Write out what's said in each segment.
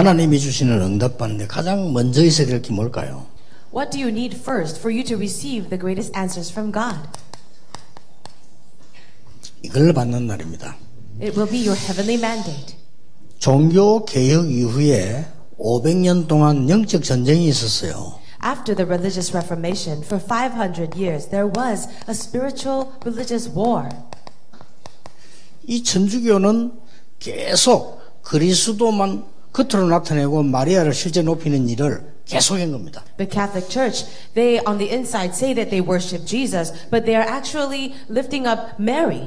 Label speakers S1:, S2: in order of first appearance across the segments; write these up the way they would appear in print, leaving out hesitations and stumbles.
S1: 하나님이 주시는 응답받는데 가장 먼저 있어야 될 게 뭘까요?
S2: What do you need first for you to receive the greatest answers from God?
S1: 이걸 받는 날입니다.
S2: It will be your heavenly mandate.
S1: 종교 개혁 이후에 500년 동안 영적 전쟁이 있었어요.
S2: After the religious reformation, for 500 years, there was a spiritual religious war.
S1: 이 천주교는 계속 그리스도만 겉으로 나타내고 마리아를 실제 높이는 일을 계속한 겁니다.
S2: The Catholic Church, they on the inside say that they worship Jesus, but they are actually lifting up Mary.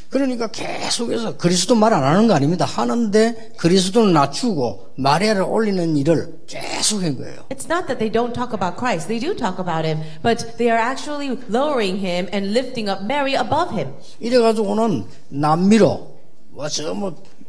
S1: 그러니까 계속해서 그리스도 말 안 하는 거 아닙니다. 하는데 그리스도는 낮추고 마리아를 올리는 일을 계속한 거예요.
S2: It's not that they don't talk about Christ. They do talk about him, but they are actually lowering him and lifting up Mary above him.
S1: 이래가지고는 남미로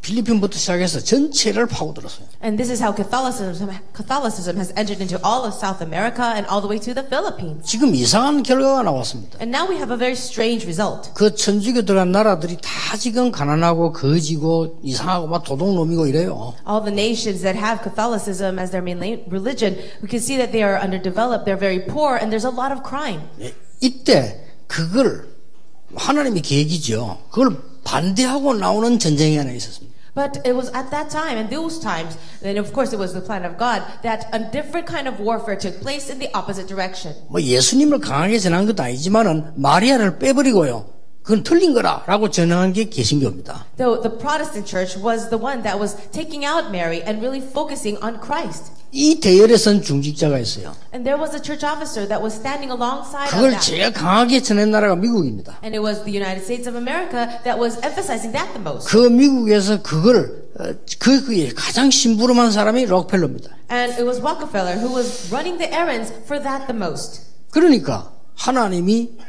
S1: 필리핀부터 시작해서 전체를 파고들었어요.
S2: And this is how Catholicism has entered into all of South America and all the way to the Philippines.
S1: 지금 이상한 결과가 나왔습니다.
S2: And now we have a very strange result.
S1: 그 천주교 들어간 나라들이 다 지금 가난하고 거지고 이상하고 막 도둑놈이고 이래요.
S2: All the nations that have Catholicism as their main religion, we can see that they are underdeveloped, they're very poor, and there's a lot of crime.
S1: 이때 그걸 하나님의 계획이죠. 그걸 반대하고 나오는 전쟁이 하나 있었습니다.
S2: But it was at that time, and those times, and of course it was the plan of God, that a different kind of warfare took place in the opposite direction.
S1: 뭐 예수님을 강하게 전한 것도 아니지만은 마리아를 빼버리고요. 그건 틀린 거라라고 전한 게 개신교입니다.
S2: Though the Protestant church was the one that was taking out Mary and really focusing on Christ.
S1: 이 대열에 선 중직자가 있어요.
S2: And there was a church officer that was standing alongside of
S1: 그걸
S2: that.
S1: 제일 강하게 전한 나라가 미국입니다.
S2: And it was the United States of America that was emphasizing that the most.
S1: 그 미국에서 그걸 그 가장 심부름한 사람이 록펠러입니다.
S2: And it was Rockefeller who was running the errands for that the most.
S1: 그러니까 하나님이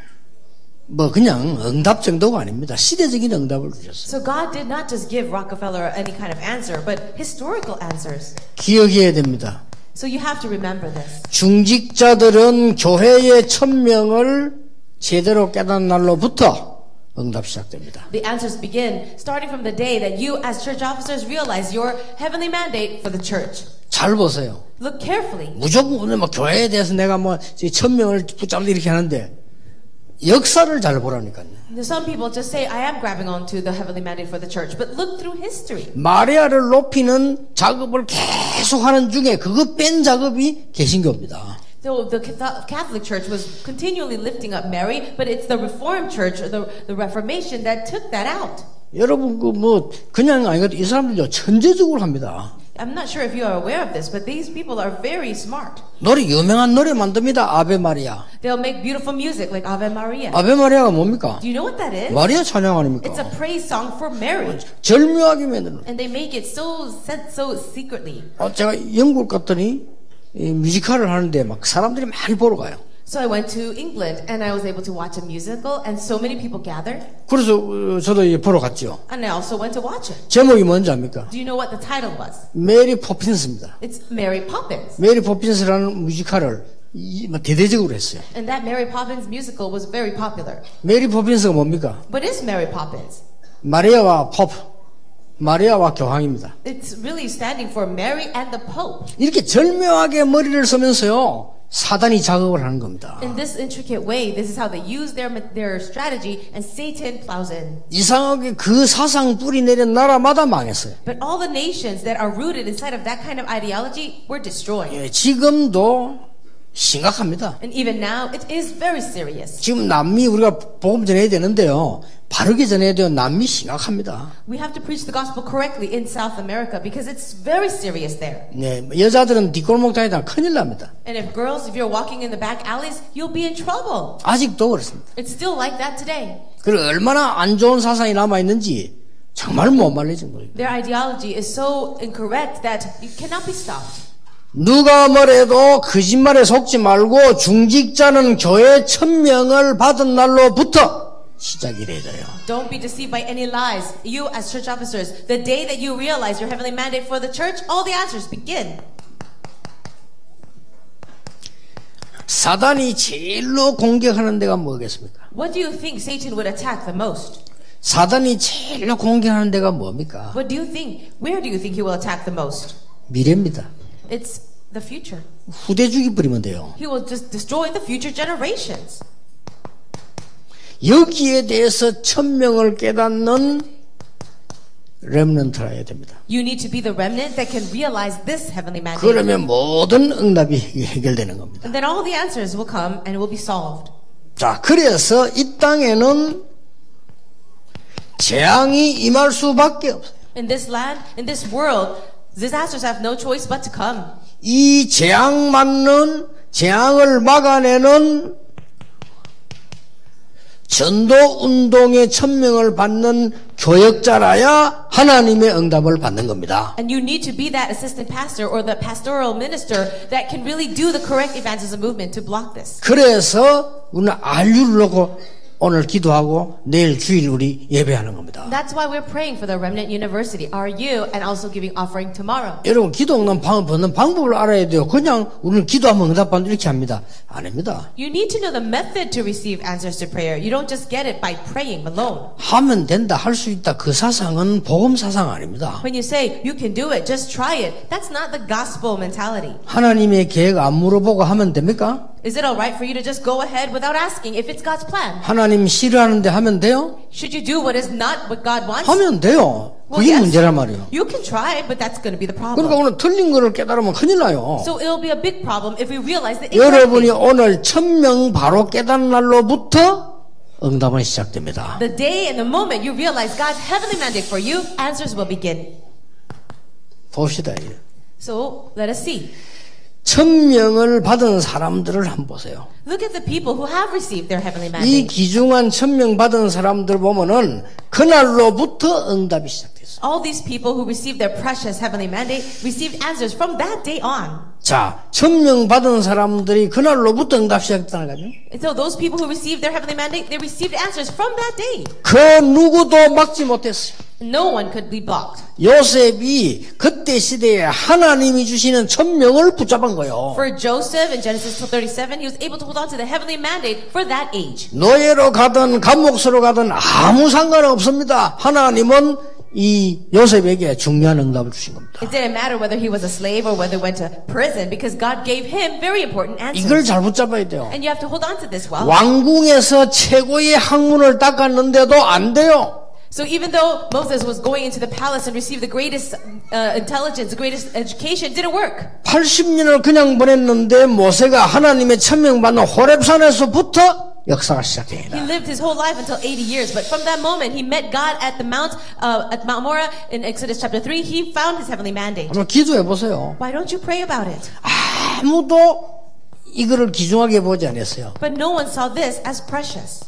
S1: 뭐 그냥 응답 정도가 아닙니다. 시대적인 응답을 주셨어요.
S2: So God did not just give Rockefeller any kind of answer, but historical answers.
S1: 기억해야 됩니다.
S2: So you have to remember this.
S1: 중직자들은 교회의 천명을 제대로 깨닫는 날로부터 응답 시작됩니다.
S2: The answers begin starting from the day that you as church officers realize your heavenly mandate for the church.
S1: 잘 보세요.
S2: Look carefully.
S1: 무조건 오늘 뭐 교회에 대해서 내가 뭐 천명을 붙잡는 이렇게 하는데 역사를 잘 보라니까요.
S2: Some people just say, I am grabbing onto the heavenly mandate for the church, but look through history.
S1: 마리아를 높이는 작업을 계속하는 중에 그거 뺀 작업이 개신교입니다.
S2: So the Catholic Church was continually lifting up Mary, but it's the Reformed Church, or the Reformation, that took that out.
S1: 여러분 그냥 아니거든. 이 사람들요 천재적으로 합니다.
S2: I'm not sure if you are aware of this, but these people are very smart.
S1: 유명한 노래 만듭니다. 아베 마리아.
S2: They'll make beautiful music like Ave Maria.
S1: 아베 마리아가 뭡니까?
S2: Do you know what that is?
S1: 마리아 찬양 아닙니까?
S2: It's a praise song for Mary.
S1: 절묘하게 만드는.
S2: And they make it so secretly.
S1: 제가 영국 갔더니 이 뮤지컬을 하는데 막 사람들이 많이 보러 가요.
S2: So I went to England and I was able to watch a musical and so many people gathered.
S1: 그래서 저도 보러 갔죠.
S2: And I also went to watch it.
S1: 제목이 뭔지 압니까?
S2: Do you know what the title was?
S1: 메리 포핀스입니다.
S2: It's Mary Poppins.
S1: 메리 포핀스라는 뮤지컬을 대대적으로 했어요.
S2: And that Mary Poppins musical was very popular.
S1: 메리 포핀스가 뭡니까?
S2: What is Mary Poppins?
S1: 마리아와 교황입니다.
S2: It's really standing for Mary and the Pope.
S1: 이렇게 절묘하게 머리를 쓰면서요. 사단이 작업을 하는 겁니다.
S2: In this intricate way, this is how they use their strategy, and Satan plows in.
S1: 이상하게 그 사상 뿌리 내린 나라마다 망했어요.
S2: But all the nations that are rooted inside of that kind of ideology were destroyed.
S1: 지금도 심각합니다.
S2: And even now, it is very serious.
S1: 지금 남미 우리가 복음 전해야 되는데요. 바르게 전해야 돼요. 남미 심각합니다.
S2: We have to preach the gospel correctly in South America because it's very serious there.
S1: 네, 여자들은 뒷골목 다니다가 큰일 납니다.
S2: And if you're walking in the back alleys, you'll be in trouble.
S1: 아직도 그렇습니다.
S2: It's still like that today.
S1: 그리고 얼마나 안 좋은 사상이 남아 있는지 정말 못 말려진 거예요.
S2: Their ideology is so incorrect that it cannot be stopped.
S1: 누가 뭐래도 거짓말에 속지 말고 중직자는 교회 천명을 받은 날로부터 시작이 돼요.
S2: Don't be deceived by any lies. You as church officers, the day that you realize your heavenly mandate for the church, all the answers begin.
S1: 사단이 제일로 공격하는 데가 뭐겠습니까?
S2: What do you think Satan would attack the most?
S1: 사단이 제일로 공격하는 데가 뭡니까?
S2: Where do you think he will attack the most?
S1: 미래입니다.
S2: It's the future.
S1: 후대 죽이버리면 돼요.
S2: He will just destroy the future generations.
S1: 여기에 대해서 천명을 깨닫는 렘넌트라 해야 됩니다.
S2: You need to be the remnant that can realize this heavenly mandate.
S1: 그러면 모든 응답이 해결되는 겁니다.
S2: And then all the answers will come and will be solved.
S1: 자, 그래서 이 땅에는 재앙이 임할 수밖에 없어요.
S2: In this land, in this world, disasters have no choice but to come.
S1: 이 재앙을 막아내는 전도 운동의 천명을 받는 교역자라야 하나님의 응답을 받는 겁니다.
S2: And you need to be that assistant pastor or the pastoral minister that can really do the correct evangelism movement to block this.
S1: 그래서 우리는 RU를 놓고 오늘 기도하고 내일 주일 우리 예배하는 겁니다.
S2: That's why we're praying for the Remnant University, RU, and also giving offering tomorrow.
S1: 여러분 기도 응답 받는 방법을 알아야 돼요. 그냥 우리는 기도하면 응답받는 이렇게 합니다. 아닙니다.
S2: You need to know the method to receive answers to prayer. You don't just get it by praying alone.
S1: 하면 된다, 할 수 있다. 그 사상은 복음 사상 아닙니다.
S2: When you say, you can do it, just try it, that's not the gospel mentality.
S1: 하나님의 계획 안 물어보고 하면 됩니까?
S2: Is it alright for you to just go ahead without asking if it's God's plan?
S1: 하나님 싫어하는데 하면 돼요?
S2: Should you do what is not what God wants?
S1: 하면 돼요.
S2: Well,
S1: 그게
S2: yes,
S1: 문제란 말이에요.
S2: you can try, but that's going to be the
S1: 그러니까
S2: problem.
S1: 오늘 틀린 거를 깨달으면 큰일 나요.
S2: So it'll be a big problem if we realize that incorrectly.
S1: 여러분이 오늘 천명 바로 깨닫는 날로부터 응답은 시작됩니다.
S2: The day and the moment you realize God's heavenly mandate for you, answers will begin.
S1: 봅시다.
S2: So let us see.
S1: 천명을 받은 사람들을 한번 보세요.
S2: Look at the people who have received their heavenly
S1: 이
S2: mandate.
S1: 귀중한 천명 받은 사람들 보면은 그날로부터 응답이 시작됐어요.
S2: All these people who received their precious heavenly mandate received answers from that day on.
S1: 자, 천명 받은 사람들이 그날로부터 응답 시작했다는 거죠.
S2: And so those people who received their heavenly mandate, they received answers from that day.
S1: 그 누구도 막지 못했어요.
S2: No one could be blocked.
S1: 요셉이 그때 시대에 하나님이 주시는 천명을 붙잡은 거예요.
S2: For Joseph in Genesis 37, he was able to hold on to the heavenly mandate for that age.
S1: 노예로 가든 감옥소로 가든 아무 상관은 없습니다. 하나님은 이 요셉에게 중요한 응답을 주신 겁니다.
S2: It didn't matter whether he was a slave or whether he went to prison because God gave him very important answers.
S1: 이걸 잘 붙잡아야 돼요.
S2: And you have to hold on to this well.
S1: 왕궁에서 최고의 학문을 닦았는데도 안 돼요.
S2: So even though Moses was going into the palace and received the greatest intelligence, the greatest education, it didn't work.
S1: 80년을 그냥 보냈는데 모세가 하나님의 천명받는 호렙산에서부터 역사가 시작됩니다.
S2: He lived his whole life until 80 years, but from that moment he met God at Mount Moriah in Exodus chapter 3. He found his heavenly mandate.
S1: 한번 기도해 보세요.
S2: Why don't you pray about it?
S1: 아무도 이거를 귀중하게 보지 않았어요.
S2: But no one saw this as precious.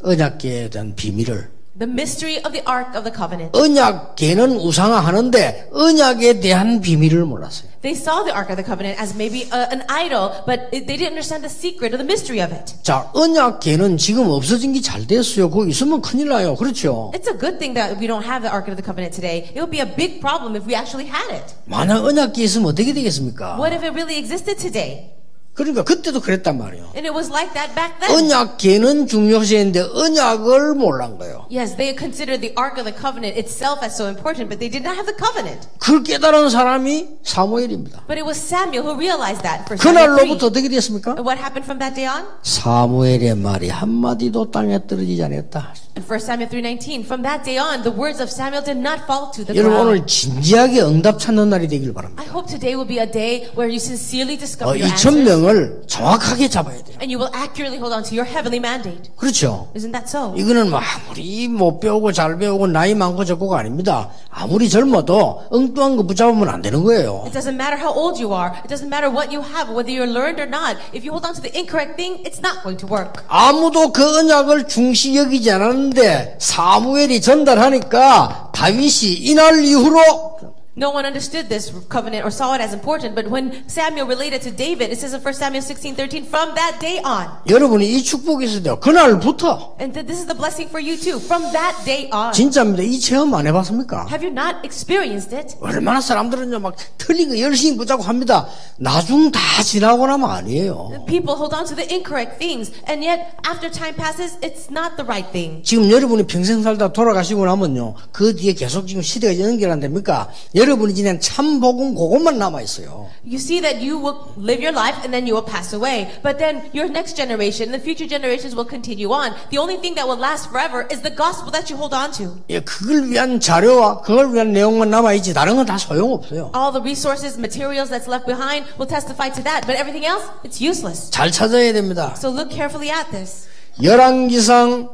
S1: 언약궤에 대한 비밀을.
S2: The mystery of the Ark of the Covenant.
S1: 언약궤는 우상화하는데 언약에 대한 비밀을 몰랐어요.
S2: They saw the Ark of the Covenant as maybe an idol, but they didn't understand the secret or the mystery of it.
S1: 자, 언약궤는 지금 없어진 게 잘 됐어요. 그거 있으면 큰일 나요. 그렇죠?
S2: It's a good thing that we don't have the Ark of the Covenant today. It would be a big problem if we actually had it.
S1: 만약 언약궤 있으면 어떻게 되겠습니까?
S2: What if it really existed today?
S1: 그러니까 그때도 그랬단 말이에요.
S2: And it was like that back then.
S1: 언약궤는 중요시했는데 언약을 몰란 거예요.
S2: Yes, they considered the Ark of the Covenant itself as so important, but they did not have the covenant.
S1: 그걸 깨달은 사람이 사무엘입니다.
S2: But it was Samuel who realized that. For Samuel 3.
S1: 그날로부터 어떻게 됐습니까?
S2: And what happened from that day on?
S1: 사무엘의 말이 한마디도 땅에 떨어지지 않았다.
S2: In 1 Samuel 3:19, from that day on, the words of Samuel did not fall to the
S1: 여러분
S2: ground.
S1: 오늘 진지하게 응답 찾는 날이 되길 바랍니다.
S2: I hope today will be a day where you sincerely discover
S1: 이
S2: your answers.
S1: 천명을 정확하게 잡아야 돼요.
S2: And you will accurately hold on to your heavenly mandate.
S1: 그렇죠?
S2: Isn't that so?
S1: 이거는 뭐 아무리 못 배우고 잘 배우고 나이 많고 적고가 아닙니다. 아무리 젊어도 엉뚱한 거 붙잡으면 안 되는 거예요.
S2: It doesn't matter how old you are. It doesn't matter what you have, whether you're learned or not. If you hold on to the incorrect thing, it's not going to work.
S1: 아무도 그 언약을 중시 여기지 않았는데 사무엘이 전달하니까 다윗이 이날 이후로
S2: No one understood this covenant or saw it as important, but when Samuel related to David, it says in 1 Samuel 16:13, from that day on.
S1: 여러분이 이 축복이 있어야 돼요. 그날부터.
S2: And this is the blessing for you too. From that day on.
S1: 진짜입니다. 이 체험 안 해봤습니까?
S2: Have you not experienced it?
S1: 얼마나 사람들은요 막 틀린 거 열심히 붙잡고 합니다. 나중 다 지나고 나면 아니에요.
S2: People hold on to the incorrect things, and yet after time passes, it's not the right thing.
S1: 지금 여러분이 평생 살다 돌아가시고 나면요 그 뒤에 계속 지금 시대가 연결 안 됩니까? 여러분이 지낸 참 복음 그것만 남아 있어요.
S2: You see that you will live your life and then you will pass away. But then your next generation, the future generations will continue on. The only thing that will last forever is the gospel that you hold on to.
S1: 예, 그걸 위한 자료와 그걸 위한 내용만 남아 있지 다른 건 다 소용없어요.
S2: All the resources, materials that's left behind will testify to that. But everything else, it's useless.
S1: 잘 찾아야 됩니다.
S2: So look carefully at this.
S1: 열왕기상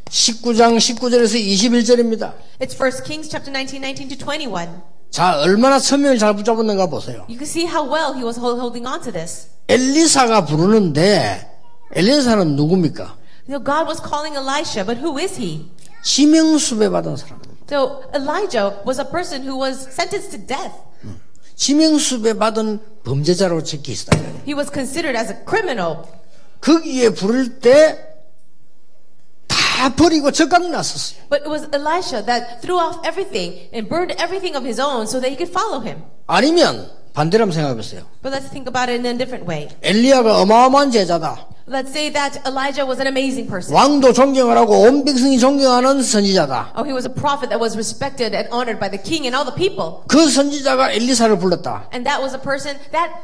S1: 19장 19절에서 21절입니다.
S2: It's 1 Kings chapter 19, 19 to 21.
S1: 자, 얼마나 천명을 잘 붙잡았는가 보세요.
S2: You can see how well he was holding on to this.
S1: 엘리사가 부르는데 엘리사는 누굽니까?
S2: You know, God was calling Elisha, but who is he?
S1: 지명수배 받은 사람입니다.
S2: So Elijah was a person who was sentenced to death.
S1: 지명수배 받은 범죄자로 적혀 있다.
S2: He was considered as a criminal.
S1: 거기에 부를 때 다 버리고 적각 났었어요.
S2: But it was Elisha that threw off everything and burned everything of his own so that he could follow him.
S1: 아니면 반대로 한번 생각해보세요.
S2: But let's think about it in a different way.
S1: 엘리야가 어마어마한 제자다.
S2: Let's say that Elijah was an amazing person.
S1: 왕도 존경을 하고 온 백성이 존경하는 선지자다.
S2: Oh, he was a prophet that was respected and honored by the king and all the people.
S1: 그 선지자가 엘리사를 불렀다.
S2: And that was a person, that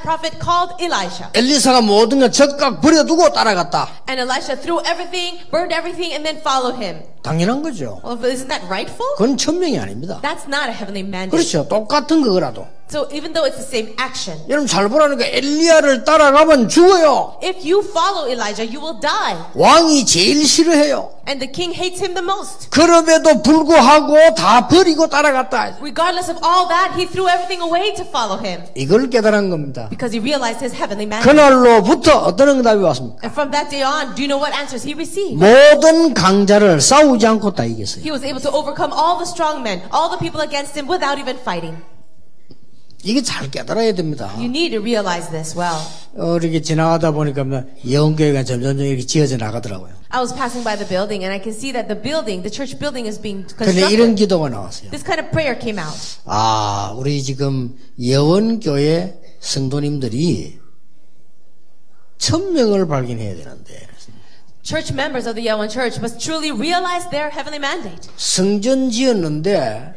S2: prophet called Elisha.
S1: 엘리사가 모든 걸 적각 버려두고 따라갔다.
S2: And Elisha threw everything, burned everything, and then followed him.
S1: 당연한 거죠.
S2: Well, isn't that rightful?
S1: 그건 천명이 아닙니다.
S2: That's not a heavenly mandate.
S1: 그렇죠. 똑같은 그거라도.
S2: So even though it's the same action,
S1: 여러분 잘 보라니까 엘리야를 따라가면 죽어요.
S2: if you follow Elijah, you will die.
S1: 왕이 제일 싫어해요.
S2: And the king hates him the most.
S1: 그럼에도 불구하고 다 버리고 따라갔다.
S2: Regardless of all that, he threw everything away to follow him.
S1: 이걸 깨달은 겁니다.
S2: Because he realized his heavenly mandate.
S1: 그날로부터 어떤 응답이 왔습니까?
S2: And from that day on, do you know what answers he received?
S1: 모든 강자를 싸우지 않고 다 이겼어요.
S2: He was able to overcome all the strong men, all the people against him without even fighting.
S1: 이게 잘 깨달아야 됩니다.
S2: You need to realize this well.
S1: 이렇게 지나가다 보니까 예언교회가 점점 이렇게 지어져 나가더라고요.
S2: I was passing by the building and I can see that the church building is being
S1: 그런데 이런
S2: constructed.
S1: 기도가 나왔어요.
S2: This kind of prayer came out.
S1: 아, 우리 지금 예언교회 성도님들이 1000명을 발견해야 되는데
S2: Church members of the Yeowon Church must truly realize their heavenly mandate.
S1: 성전 지었는데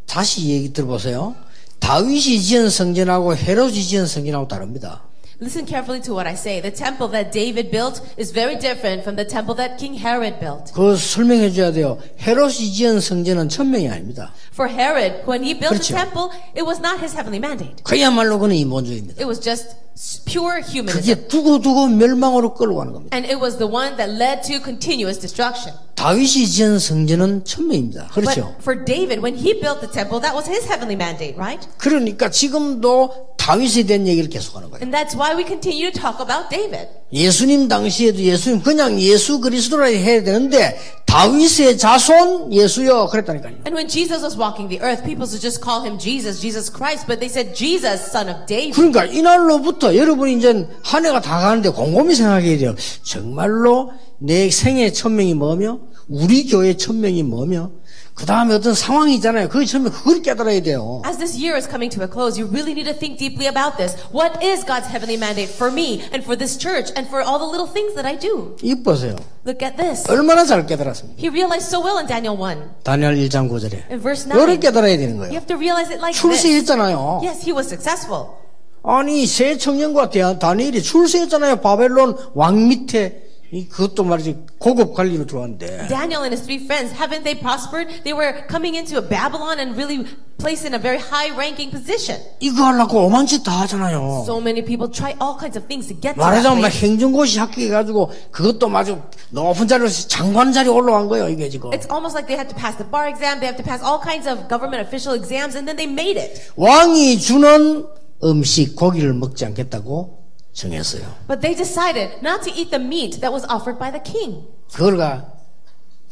S1: 다시 얘기 들어보세요. 다윗이 지은 성전하고 헤롯이 지은 성전하고 다릅니다.
S2: Listen carefully to what I say. The temple that David built is very different from the temple that King Herod built.
S1: 그거 설명해 줘야 돼요. 헤롯이 지은 성전은 1000명이 아닙니다.
S2: For Herod, when he built
S1: 그렇죠.
S2: the temple, it was not his heavenly mandate.
S1: 그야말로 그는 인본주의입니다.
S2: It was just pure humanism.
S1: 그게 두고두고 멸망으로 끌고 가는 겁니다.
S2: And it was the one that led to continuous destruction.
S1: 다윗이 지은 성전은 1000명입니다. 그렇죠?
S2: But for David, when he built the temple, that was his heavenly mandate, right?
S1: 그러니까 지금도 다윗에 대한 얘기를 계속하는 거예요.
S2: And that's why we continue to talk about David.
S1: 예수님 당시에도 예수님 그냥 예수 그리스도라 해야 되는데 다윗의 자손 예수여 그랬다니까요.
S2: And when Jesus was walking the earth, people would just call him Jesus, Jesus Christ, but they said Jesus, son of David.
S1: 그러니까 이날로부터 여러분이 이제 한 해가 다 가는데 곰곰이 생각해야 돼요. 정말로 내 생애 1000명이 뭐며 우리 교회 1000명이 뭐며 그 다음에 어떤 상황이 있잖아요. 그게 처음에 그걸 깨달아야 돼요.
S2: As this year is coming to a close, you really need to think deeply about this. What is God's heavenly mandate for me and for this church and for all the little things that I do?
S1: 이거 보세요.
S2: Look at this.
S1: 얼마나 잘 깨달았습니까?
S2: He realized so well in Daniel 1.
S1: 다니엘 1장 9절에.
S2: In verse 9.
S1: 이걸 깨달아야 되는
S2: You
S1: 거예요.
S2: have to realize it like this.
S1: 출세했잖아요.
S2: Yes, he was successful.
S1: 아니 새 청년과 다니엘이 출세했잖아요. 바벨론 왕 밑에 그것도 말이지 고급 관리로 들어왔는데.
S2: Daniel and his three friends, haven't they prospered? They were coming into Babylon and really placed in a very high-ranking position.
S1: 이거 하려고 오만짓 다 하잖아요.
S2: So many people try all kinds of things to get to that
S1: 말하자면 막
S2: place.
S1: 행정고시 합격해가지고 그것도 마주 높은 자리로 장관 자리 올라간 거예요. 이게 지금.
S2: It's almost like they had to pass the bar exam, they have to pass all kinds of government official exams, and then they made it.
S1: 왕이 주는 음식 고기를 먹지 않겠다고 정했어요.
S2: But they decided not to eat the meat that was offered by the king.
S1: 그걸가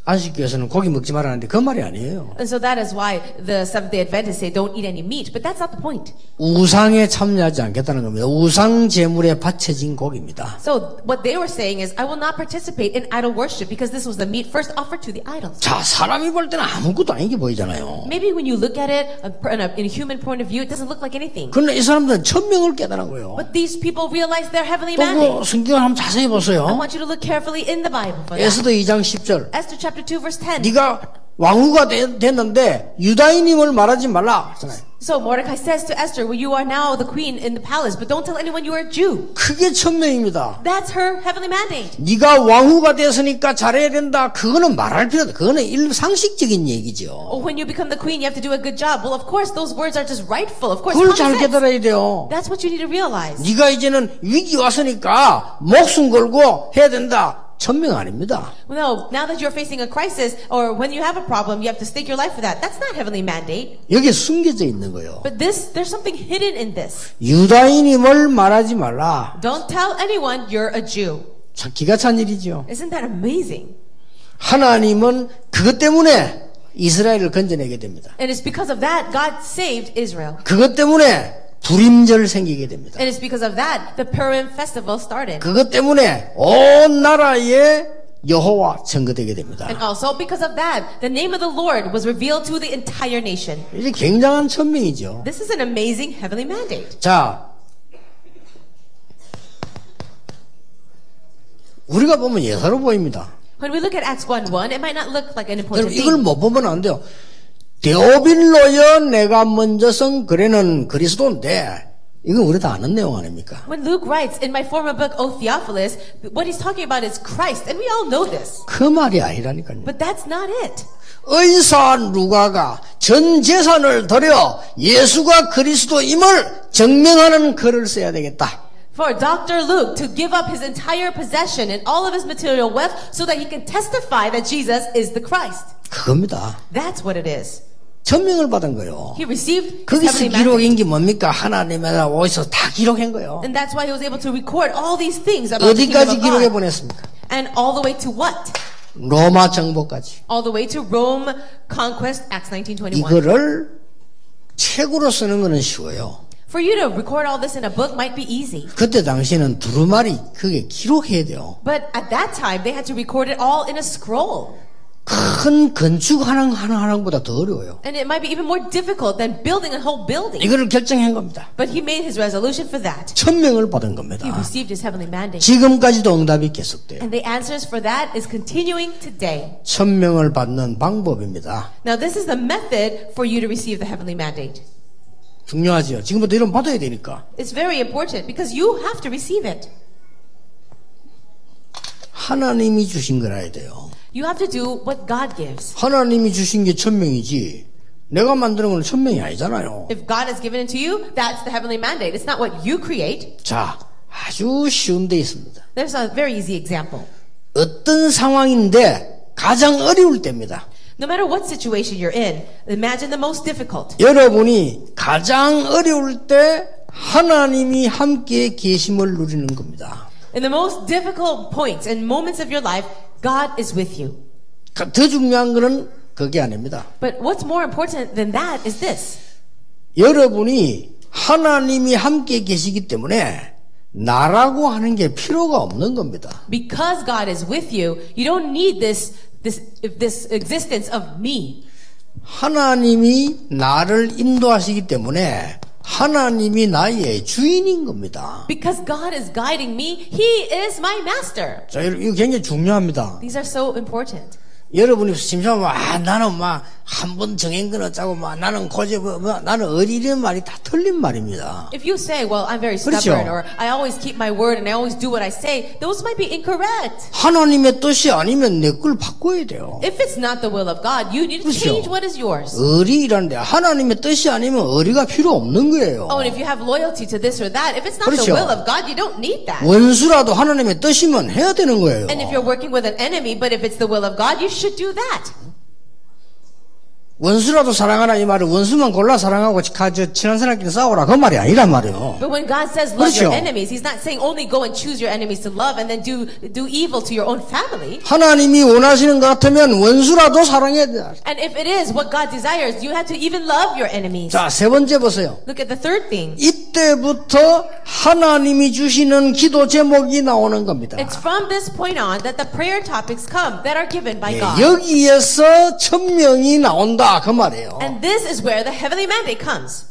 S1: 안식교에서는 고기 먹지 말라는데 그 말이 아니에요.
S2: And so that is why the Seventh-day Adventists say don't eat any meat. But that's not the point.
S1: 우상에 참여하지 않겠다는 겁니다. 우상 제물에 바쳐진 고기입니다.
S2: So what they were saying is, I will not participate in idol worship because this was the meat first offered to the idols.
S1: 자, 사람이 볼 때는 아무것도 아닌 게 보이잖아요.
S2: Maybe when you look at it in a human point of view, it doesn't look like anything.
S1: 그런데 이 사람들은 1000명을 깨달은 거예요.
S2: But these people realize their heavenly
S1: 또
S2: mandate.
S1: 그 성경을 한번 자세히
S2: I
S1: 보세요.
S2: want you to look carefully in the Bible for that.
S1: 에스더 2장 10절.
S2: Esther chapter 2 verse 10.
S1: 네가 왕후가 됐는데 유다인임을 말하지 말라 하잖아요.
S2: So Mordecai says to Esther, well, you are now the queen in the palace, but don't tell anyone you are a Jew.
S1: 그게 천명입니다.
S2: That's her heavenly mandate.
S1: 네가 왕후가 됐으니까 잘해야 된다. 그거는 말할 필요 없다. 그거는 상식적인 얘기죠.
S2: Or when you become the queen, you have to do a good job. Well, of course, those words are just rightful. Of course,
S1: 그걸 잘
S2: common sense.
S1: 깨달아야 돼요.
S2: That's what you need to realize.
S1: 네가 이제는 위기 왔으니까 목숨 걸고 해야 된다. 천명 아닙니다.
S2: Well, no, now that you're facing a crisis, or when you have a problem, you have to stake your life for that. That's not heavenly mandate.
S1: 여기에 숨겨져 있는 거예요.
S2: But there's something hidden in this.
S1: 유다인임을 말하지 말라.
S2: Don't tell anyone you're a Jew.
S1: 참 기가 찬 일이죠.
S2: Isn't that amazing?
S1: 하나님은 그것 때문에 이스라엘을 건져내게 됩니다.
S2: And it's because of that God saved Israel.
S1: 그것 때문에 불임절 생기게 됩니다.
S2: And it's because of that the Purim festival started.
S1: 그것 때문에 온 나라에 여호와 증거되게 됩니다.
S2: And also because of that, the name of the Lord was revealed to the entire nation.
S1: 이게 굉장한 천명이죠.
S2: This is an amazing heavenly mandate.
S1: 자, 우리가 보면 예사로 보입니다.
S2: When we look at Acts 1:1, it might not look like an important
S1: 이걸
S2: thing.
S1: 못 보면 안 돼요. 데오빌로여 내가 먼저 선 그래는 그리스도인데 이건 우리 다 아는 내용 아닙니까?
S2: When Luke writes, in my former book, O Theophilus, what he's talking about is Christ, and we all know this.
S1: 그 말이 아니라니까요.
S2: But that's not it.
S1: 의사 누가가 전 재산을 들여 예수가 그리스도임을 증명하는 글을 써야 되겠다.
S2: For Dr. Luke to give up his entire possession and all of his material wealth so that he can testify that Jesus is the Christ.
S1: 그겁니다.
S2: That's what it is.
S1: 천명을 받은 거예요.
S2: He received his
S1: 거기서
S2: heavenly mandate.
S1: 기록인 게 뭡니까? 하나님의 어디서 다 기록한 거예요.
S2: And that's why he was able to record all these things about the kingdom
S1: 어디까지
S2: of
S1: 기록해
S2: God.
S1: 보냈습니까?
S2: And all the way to what?
S1: 로마 정복까지.
S2: All the way to Rome conquest, Acts 19:21.
S1: 이거를 책으로 쓰는 거는 쉬워요.
S2: For you to record all this in a book might be easy.
S1: 그때 당시에는 두루마리 그게 기록해야 돼요.
S2: But at that time, they had to record it all in a scroll.
S1: 큰 건축 하나보다 더 어려워요.
S2: And it might be even more difficult than building a whole building.
S1: 이거를 결정한 겁니다.
S2: But he made his resolution for that.
S1: 천명을 받은 겁니다.
S2: He received his heavenly mandate.
S1: 지금까지도 응답이 계속돼요.
S2: And the answers for that is continuing today.
S1: 천명을 받는 방법입니다.
S2: Now this is the method for you to receive the heavenly mandate.
S1: 중요하죠. 지금부터 이런 받아야 되니까.
S2: It's very important because you have to receive it.
S1: 하나님이 주신 거라야 돼요.
S2: You have to do what God gives.
S1: 하나님이 주신 게 천명이지 내가 만드는 건 천명이 아니잖아요.
S2: If God has given it to you, that's the heavenly mandate. It's not what you create.
S1: 자, 아주 쉬운 데 있습니다.
S2: There's a very easy example.
S1: 어떤 상황인데 가장 어려울 때입니다.
S2: No matter what situation you're in, imagine the most difficult.
S1: 여러분이 가장 어려울 때 하나님이 함께 계심을 누리는 겁니다.
S2: In the most difficult points and moments of your life, God is with you.
S1: 더 중요한 것은 그게 아닙니다.
S2: But what's more important than that is this.
S1: 여러분이 하나님이 함께 계시기 때문에 나라고 하는 게 필요가 없는 겁니다.
S2: Because God is with you, you don't need this existence of me.
S1: 하나님이 나를 인도하시기 때문에 하나님이 나의 주인인 겁니다.
S2: Because God is guiding me, He is my master.
S1: 자, 이거 굉장히 중요합니다.
S2: These are so important.
S1: 여러분이 심심하면 나는 한 번 정한 건 어쩌고 나는 나는 어리는 말이 다 틀린 말입니다.
S2: If you say, well, I'm very stubborn, or I always keep my word and I always do what I say, those might be incorrect.
S1: 하나님의 뜻이 아니면 내 걸 바꿔야 돼요.
S2: If it's not the will of God, you need to change what is yours.
S1: 어리라는데 하나님의 뜻이 아니면 어리가 필요 없는 거예요.
S2: Oh, and if you have loyalty to this or that, if it's not
S1: 그렇죠.
S2: the will of God, you don't need that.
S1: 원수라도 하나님의 뜻이면 해야 되는 거예요.
S2: And if you're working with an enemy, but if it's the will of God, you should do that.
S1: 원수라도 사랑하라 이 말은 원수만 골라 사랑하고 친한 사람끼리 싸우라 그 말이 아니란 말이에요.
S2: But when God says love
S1: 그렇죠.
S2: your enemies, He's not saying only go and choose your enemies to love and then do evil to your own family.
S1: 하나님이 원하시는 것 같으면 원수라도 사랑해야 돼.
S2: And if it is what God desires, you have to even love your enemies.
S1: 자, 세 번째 보세요.
S2: Look at the third thing.
S1: 이때부터 하나님이 주시는 기도 제목이 나오는 겁니다.
S2: It's from this point on that the prayer topics come that are given by God.
S1: 여기에서 천명이 나온다 그 말이에요.
S2: And this is where the heavenly mandate comes.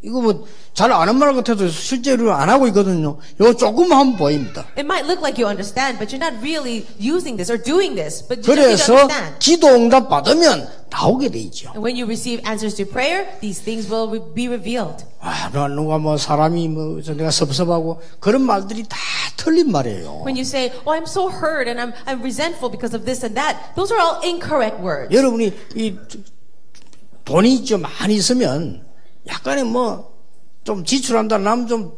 S1: 이거 잘 아는 말 같아도 실제로 안 하고 있거든요. 이거 조금만 보입니다.
S2: It might look like you understand, but you're not really using this or doing this. But you just need to
S1: 그래서
S2: understand.
S1: 기도 응답 받으면 나오게 돼 있죠.
S2: And when you receive answers to prayer, these things will be revealed.
S1: 아, 누가 뭐 사람이 뭐 내가 섭섭하고 그런 말들이 다 틀린 말이에요.
S2: When you say, "Oh, I'm so hurt and I'm resentful because of this and that," those are all incorrect words.
S1: 여러분이 이 돈이 좀 많이 있으면 약간의 뭐 좀 지출한다, 남 좀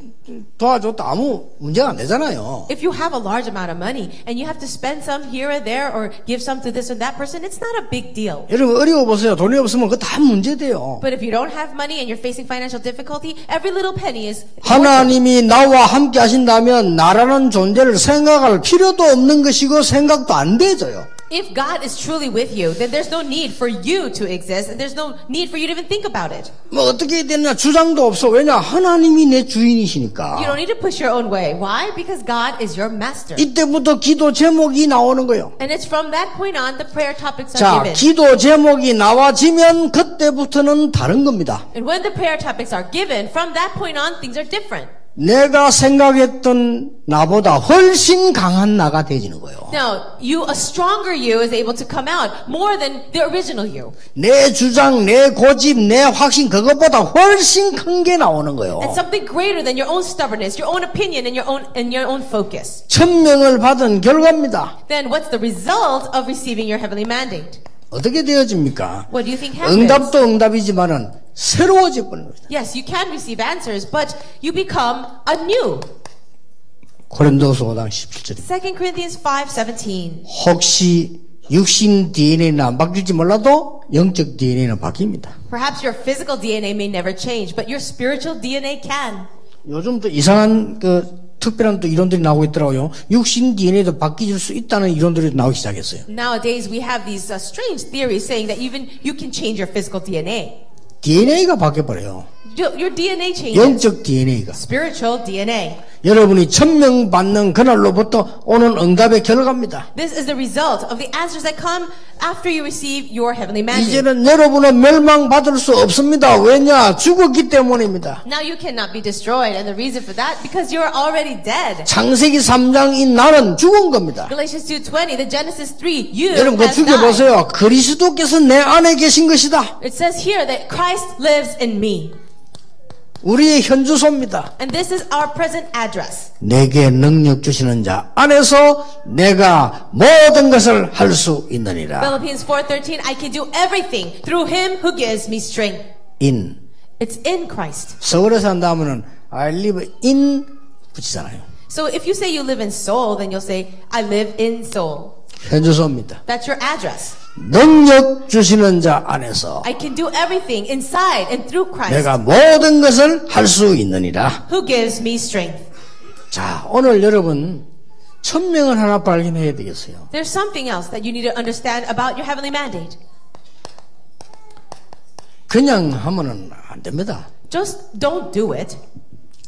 S1: 도와줬다 아무 문제가 안 되잖아요.
S2: If you have a large amount of money and you have to spend some here and there or give some to this or that person, it's not a big deal.
S1: 여러분 어려워 보세요. 돈이 없으면 그거 다 문제돼요.
S2: But if you don't have money and you're facing financial difficulty, every little penny is
S1: 하나님이 나와 함께 하신다면 나라는 존재를 생각할 필요도 없는 것이고 생각도 안 되져요.
S2: If God is truly with you, then there's no need for you to exist, and there's no need for you to even think about it.
S1: 뭐 어떻게 해야 되냐 주장도 없어. 왜냐 하나님이 내 주인이시니까.
S2: You don't need to push your own way. Why? Because God is your master.
S1: 이때부터 기도 제목이 나오는 거예요.
S2: And it's from that point on the prayer topics are
S1: 자,
S2: given.
S1: 기도 제목이 나와지면 그때부터는 다른 겁니다.
S2: And when the prayer topics are given, from that point on, things are different.
S1: 내가 생각했던 나보다 훨씬 강한 나가 되지는 거예요.
S2: Now, a stronger you is able to come out more than the original you.
S1: 내 주장, 내 고집, 내 확신 그것보다 훨씬 큰 게 나오는 거예요.
S2: And something greater than your own stubbornness, your own opinion, and your own focus.
S1: 천명을 받은 결과입니다.
S2: Then what's the result of receiving your heavenly mandate?
S1: 어떻게 되어집니까?
S2: What do you think happens?
S1: 응답도 응답이지만은 새로워져 버리는 거죠.
S2: Yes, you can receive answers, but you become anew.
S1: 고린도서 5장 17절.
S2: 2 Corinthians 5:17.
S1: 혹시 육신 DNA는 안 바뀔지 몰라도 영적 DNA는 바뀝니다.
S2: Perhaps your physical DNA may never change, but your spiritual DNA can.
S1: 요즘 또 이상한 특별한 또 이론들이 나오고 있더라고요. 육신 DNA도 바뀔 수 있다는 이론들이 나오기 시작했어요.
S2: Nowadays we have these strange theories saying that even you can change your physical DNA.
S1: DNA가 바뀌어버려요.
S2: Your DNA changes.
S1: 영적 DNA가.
S2: Spiritual DNA.
S1: 여러분이 천명 받는 그날로부터 오는 응답의 결과입니다.
S2: This is the result of the answers that come after you receive your heavenly mandate.
S1: 이제는 여러분은 멸망받을 수 없습니다. 왜냐? 죽었기 때문입니다.
S2: Now you cannot be destroyed, and the reason for that because you are already dead.
S1: 창세기 3장인 나는 죽은 겁니다.
S2: Galatians 2:20, the Genesis 3, you
S1: 여러분 그
S2: has
S1: 죽여
S2: died.
S1: 보세요. 그리스도께서 내 안에 계신 것이다.
S2: It says here that Christ lives in me.
S1: 우리의 현주소입니다.
S2: And this is our present address.
S1: 내게 능력 주시는 자 안에서 내가 모든 것을 할 수 있느니라.
S2: Philippians 4:13, I can do everything through him who gives me strength.
S1: In.
S2: It's in Christ.
S1: 서울에서 한다면은 I live in 붙이잖아요.
S2: So if you say you live in Seoul, then you'll say, I live in Seoul.
S1: 현주소입니다.
S2: That's your address.
S1: 능력 주시는 자 안에서
S2: I can do everything inside and through Christ
S1: 내가 모든 것을 할 수 있느니라.
S2: who gives me strength.
S1: 자, 오늘 여러분 천명을 하나 발견해야 되겠어요.
S2: There's something else that you need to understand about your heavenly mandate.
S1: 그냥 하면은 안 됩니다.
S2: Just don't do it.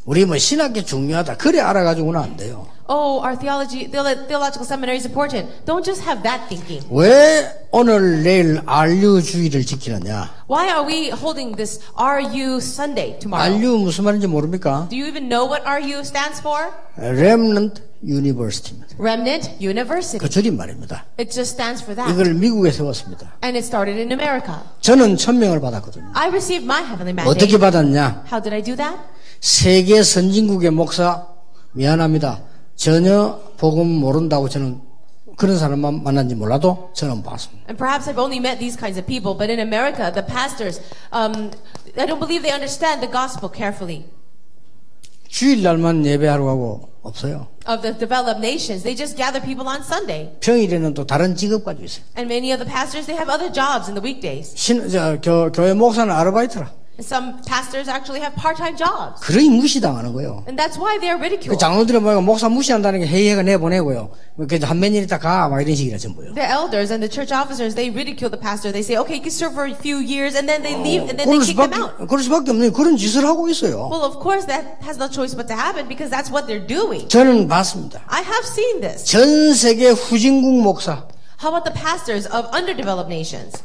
S1: 우리 뭐 신학이 중요하다. 그래 알아가지고는 안 돼요.
S2: Oh, our theological seminary is important. Don't just have that thinking.
S1: 왜 오늘 내일 RU주의를 지키느냐?
S2: Why are we holding this RU Sunday tomorrow?
S1: RU 무슨 말인지 모릅니까?
S2: Do you even know what RU stands for?
S1: Remnant University입니다.
S2: Remnant University.
S1: 그 줄임말입니다.
S2: It just stands for that.
S1: 이걸 미국에 세웠습니다.
S2: And it started in America.
S1: 저는 천명을 받았거든요.
S2: I received my heavenly mandate.
S1: 어떻게 받았냐?
S2: How did I do that?
S1: 세계 선진국의 목사 미안합니다. 전혀 복음 모른다고 저는 그런 사람만 만난지 몰라도 저는 봤습니다.
S2: And perhaps I've only met these kinds of people, but in America, the pastors, I don't believe they understand the gospel carefully.
S1: 주일날만 예배하러 가고 없어요.
S2: Of the developed nations, they just gather people on Sunday.
S1: 평일에는 또 다른 직업 가지고 있어요.
S2: And many of the pastors, they have other jobs in the weekdays.
S1: 교회 목사는 아르바이트라.
S2: And some pastors actually have part-time jobs.
S1: 그러니 무시당하는 거예요.
S2: And that's why they are ridiculed.
S1: 장로들은 뭐 목사 무시한다는 게 회의가 내보내고요. 그래서 한 몇 년 있다 가 막 이런 식이라 전부요.
S2: The elders and the church officers, they ridicule the pastor. They say, okay, you can serve for a few years, and then they leave, and then they kick them out.
S1: 그럴 수밖에 없는 그런 짓을 하고 있어요.
S2: Well, of course, that has no choice but to happen because that's what they're doing.
S1: 저는 봤습니다.
S2: I have seen this.
S1: 전 세계 후진국 목사.
S2: How about the pastors of underdeveloped nations?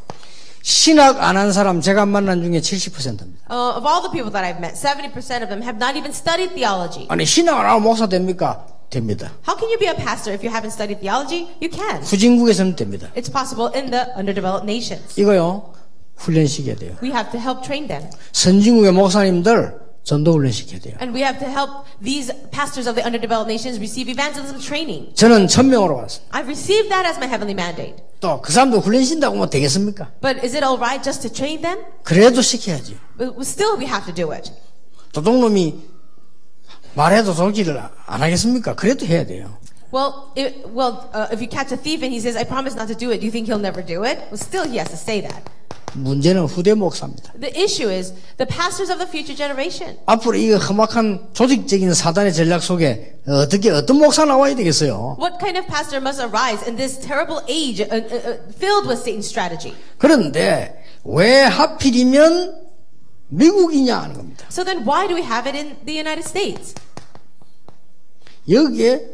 S1: 신학 안 한 사람 제가 만난 중에 70%입니다.
S2: Of all the people that I've met, 70% of them have not even studied theology.
S1: 아니 신학 안 하고 목사 됩니까? 됩니다.
S2: How can you be a pastor if you haven't studied theology? You can.
S1: 후진국에서는 됩니다.
S2: It's possible in the underdeveloped nations.
S1: 이거요, 훈련시켜야 돼요.
S2: We have to help train them.
S1: 선진국의 목사님들 전도 훈련시켜야 돼요.
S2: And we have to help these pastors of the underdeveloped nations receive evangelism training.
S1: 저는 천명으로 왔습니다.
S2: I've received that as my heavenly mandate.
S1: 또 그 사람도 훈련신다고 하면 되겠습니까?
S2: But is it all right just to train them?
S1: 그래도 시켜야지.
S2: But still, we have to do it.
S1: 도둑놈이 말해도 돌기를 안 하겠습니까? 그래도 해야 돼요.
S2: Well, if you catch a thief and he says, "I promise not to do it," do you think he'll never do it? Well, still, he has to say that.
S1: 문제는 후대 목사입니다.
S2: The issue is the pastors of the future generation.
S1: 앞으로 이 험악한 조직적인 사단의 전략 속에 어떤 목사 나와야 되겠어요?
S2: What kind of pastor must arise in this terrible age filled with Satan's strategy?
S1: 그런데 왜 하필이면 미국이냐 하는 겁니다.
S2: So then why do we have it in the United States?
S1: 여기에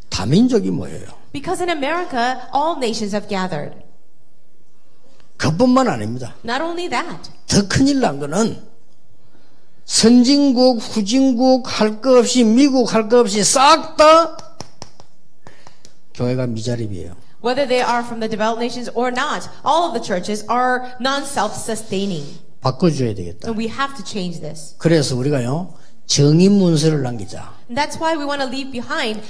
S1: 다민족이 모여요.
S2: Because in America, all nations have gathered.
S1: 그뿐만 아닙니다.
S2: Not only that.
S1: 더 큰일 난 거는 선진국, 후진국 할 거 없이 미국 할 거 없이 싹 다 교회가 미자립이에요.
S2: Whether they are from the developed nations or not, all of the churches are non-self-sustaining.
S1: 바꿔줘야 되겠다.
S2: And we have to change this.
S1: 그래서 우리가요, 정인 문서를 남기자.
S2: And that's why we want to leave behind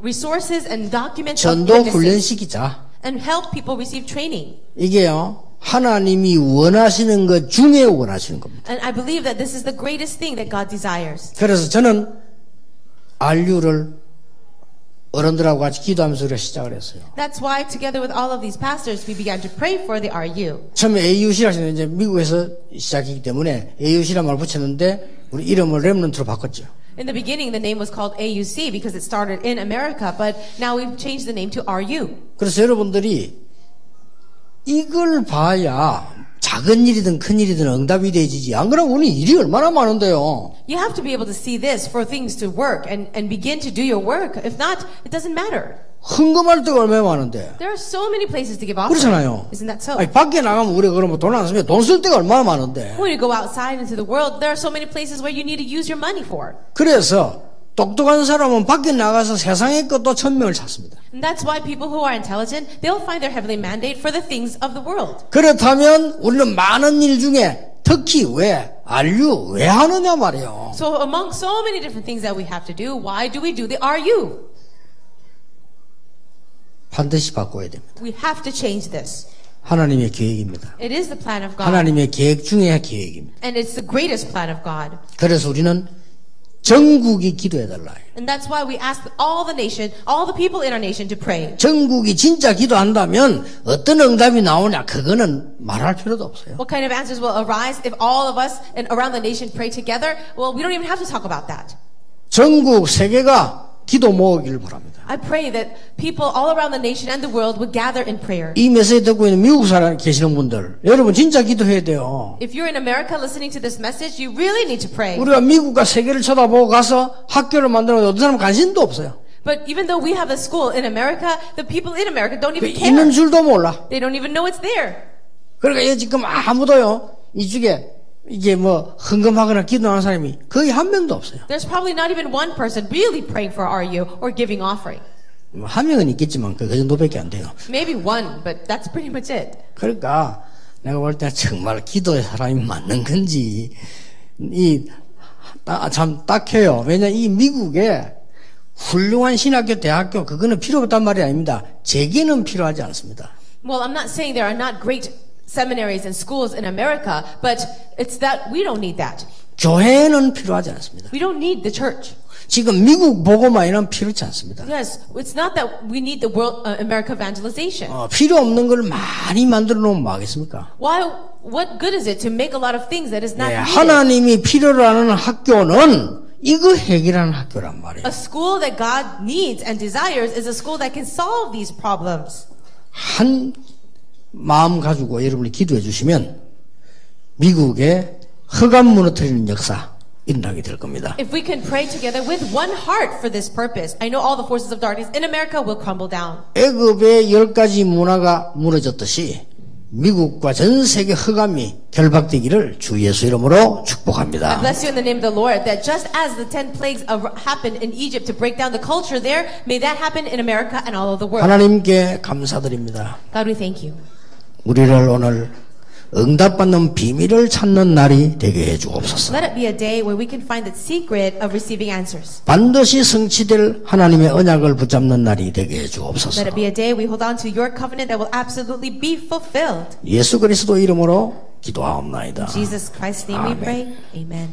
S2: resources and documents
S1: 전도
S2: of witnesses
S1: 훈련시키자.
S2: and help people receive training.
S1: 이게요, 하나님이 원하시는 것 중에 원하시는 겁니다.
S2: And I believe that this is the greatest thing that God desires.
S1: 그래서 저는 RU를 어른들하고 같이 기도하면서 우리가 시작을 했어요.
S2: That's why together with all of these pastors we began to pray for the RU.
S1: 처음에 AUC라 하시는 이제 미국에서 시작이기 때문에 AUC란 말을 붙였는데 우리 이름을 렘넌트로 바꿨죠.
S2: In the beginning the name was called AUC because it started in America, but now we've changed the name to RU.
S1: 그래서 여러분들이 이걸 봐야 작은 일이든 큰 일이든 응답이 되지지. 안 그러면 우리 일이 얼마나 많은데요.
S2: You have to be able to see this for things to work and begin to do your work. If not, it doesn't matter.
S1: 헌금할 데가 얼마나 많은데.
S2: There are so many places to give offering.
S1: 그렇잖아요.
S2: Isn't that so?
S1: 아니, 밖에 나가면 우리가 그러면 돈 안 쓰면 돈 쓸 데가 얼마나 많은데.
S2: When you go outside into the world, there are so many places where you need to use your money for.
S1: 그래서 똑똑한 사람은 밖에 나가서 세상의 것도 천명을 찾습니다.
S2: And that's why people who are intelligent, they'll find their heavenly mandate for the things of the world.
S1: 그렇다면 우리는 많은 일 중에 특히 왜 RU 왜 하느냐 말이에요.
S2: So among so many different things that we have to do, why do we do the RU?
S1: 반드시 바꿔야 됩니다.
S2: We have to change this.
S1: 하나님의 계획입니다.
S2: It is the plan of God.
S1: 하나님의 계획 중의 계획입니다.
S2: And it's the greatest plan of God.
S1: 그래서 우리는 전국이 기도해달라.
S2: And that's why we ask all the nation, all the people in our nation to pray.
S1: 전국이 진짜 기도한다면 어떤 응답이 나오냐 그거는 말할 필요도 없어요.
S2: What kind of answers will arise if all of us and around the nation pray together? Well, we don't even have to talk about that.
S1: 전국 세계가 기도 모으기를 바랍니다.
S2: I pray that people all around the nation and the world would gather in prayer.
S1: 이 메시지 듣고 있는 미국 사람 계시는 분들, 여러분 진짜 기도해야 돼요.
S2: If you're in America listening to this message, you really need to pray.
S1: 우리가 미국과 세계를 쳐다보고 가서 학교를 만들면 어떤 사람 관심도 없어요.
S2: But even though we have a school in America, the people in America don't even
S1: 있는
S2: care.
S1: 줄도 몰라.
S2: They don't even know it's there.
S1: 그러니까 지금 아무도요 이쪽에 이게 뭐 헌금하거나 기도하는 사람이 거의 한 명도 없어요.
S2: There's probably not even one person really praying for RU or giving offering.
S1: 한 명은 있겠지만 그 정도밖에 안 돼요.
S2: Maybe one, but that's pretty much it.
S1: 그러니까 내가 볼 때 정말 기도의 사람이 맞는 건지 참 딱해요. 왜냐 이 미국에 훌륭한 신학교, 대학교 그거는 필요 없단 말이 아닙니다. 제게는 필요하지 않습니다.
S2: Well, I'm not saying there are not great seminaries and schools in America, but it's that we don't need that.
S1: 교회는 필요하지 않습니다.
S2: We don't need the church.
S1: 지금 미국 복음화에는 필요치 않습니다.
S2: Yes, it's not that we need the world America evangelization.
S1: 필요 없는 걸 많이 만들어 놓으면 뭐 하겠습니까?
S2: What good is it to make a lot of things that is not needed?
S1: 하나님이 필요로 하는 학교는 이거 해결하는 학교란 말이에요.
S2: A school that God needs and desires is a school that can solve these problems.
S1: 한 마음 가지고 여러분이 기도해 주시면 미국의 흑암 무너뜨리는 역사 일어나게 될 겁니다.
S2: If we can pray together with one heart for this purpose, I know all the forces of darkness in America will crumble down.
S1: 애굽의 10가지 문화가 무너졌듯이 미국과 전 세계 흑암이 결박되기를 주 예수 이름으로
S2: I
S1: 축복합니다.
S2: bless you in the name of the Lord that just as the 10 plagues happened in Egypt to break down the culture there, may that happen in America and all over the world.
S1: 하나님께 감사드립니다.
S2: God, we thank you.
S1: 우리를 오늘 응답받는 비밀을 찾는 날이 되게 해주옵소서.
S2: Let it be a day where we can find the secret of receiving answers.
S1: 반드시 성취될 하나님의 언약을 붙잡는 날이 되게 해주옵소서.
S2: Let it be a day we hold on to your covenant that will absolutely be fulfilled.
S1: 예수 그리스도 이름으로 기도하옵나이다.
S2: In Jesus Christ's name we
S1: Amen.
S2: pray. Amen.